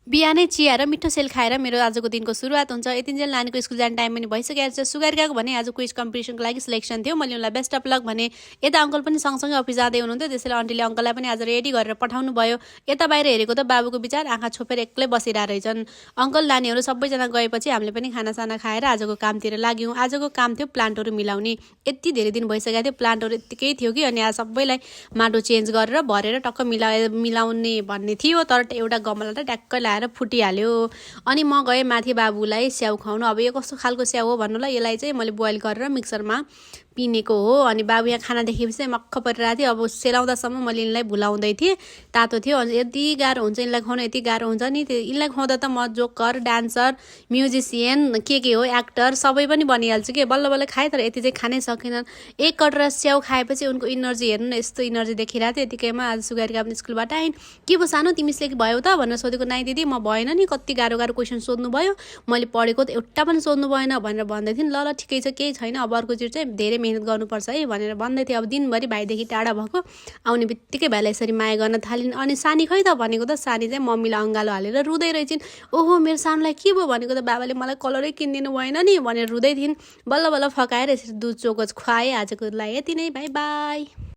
बिहानै चिया र मिठो सेल खाएर मेरो आजको दिनको सुरुवात हुन्छ। यतिन्जेल नानीको स्कुल जाने टाइम पनि भइसकेको छ। सुगारिकाको भने आज क्विज कम्पिटिसनको लागि सिलेक्सन थियो। मैले उनलाई बेस्ट अफ लक भने। यता अङ्कल पनि सँगसँगै अफिस जाँदै हुनुहुन्थ्यो, त्यसैले आन्टीले अङ्कललाई पनि आज रेडी गरेर पठाउनु भयो। यता बाहिर हेरेको त बाबुको विचार आँखा छोपेर एक्लै बसिरहेको रहेछन्। अङ्कल नानीहरू सबैजना गएपछि हामीले पनि खानासाना खाएर आजको कामतिर लाग्यौँ। आजको काम थियो प्लान्टहरू मिलाउने। यति धेरै दिन भइसकेको थियो, प्लान्टहरू यत्तिकै थियो कि अनि आज सबैलाई माटो चेन्ज गरेर भरेर टक्क मिलाउने भन्ने थियो, तर एउटा गमला त ट्याक्कै लाएर फुटिहाल्यो। अनि म गएँ माथि बाबुलाई स्याउ खुवाउनु। अब यो कस्तो खालको स्याउ हो भन्नुलाई, यसलाई चाहिँ मैले बोइल गरेर मिक्सरमा पिनेको हो। अनि बाबु यहाँ खाना देखेपछि चाहिँ मक्ख परिरहेको थियो। अब सेलाउँदासम्म मैले यिनलाई भुलाउँदै थिएँ, तातो थियो। अनि यति गाह्रो हुन्छ यिनलाई खुवाउनु, यति गाह्रो हुन्छ नि। यिनलाई खुवाउँदा त म जोकर, डान्सर, म्युजिसियन के हो, एक्टर सबै पनि बनिहाल्छु कि। बल्ल बल्ल खाएँ, तर यति चाहिँ खानै सकेनन्। एक कटोरा स्याउ खाएपछि उनको इनर्जी हेर्नु न, यस्तो इनर्जी देखिरहेको थियो। यतिकैमा आज सुगारिका पनि स्कुलबाट आइन्। के पो सानो तिमीले भयो त भनेर सोधेको। नाइ दिदी म भएन नि, कति गाह्रो गाह्रो क्वेसन सोध्नु भयो, मैले पढेको त एउटा पनि सोध्नु भएन भनेर भन्दै थिइन्। ल ठिकै छ, केही छैन, अब अर्कोचोटि चाहिँ धेरै मेहनत गर्नुपर्छ है भनेर भन्दै थिएँ। अब दिनभरि भाइदेखि टाढा भएको, आउने बित्तिकै भाइलाई यसरी माया गर्न थालिन्। अनि सानी खै त भनेको त सानी चाहिँ मम्मीलाई अँगालो हालेर रुँदै रहेछिन्। ओहो मेरो सानोलाई के भयो भनेको त बाबाले मलाई कलरै किनिदिनु भएन नि भनेर रुँदै थिइन्। बल्ल बल्ल फकाएर यसरी दुध चोको खुवाएँ। आजको लागि यति नै, बाई बाई।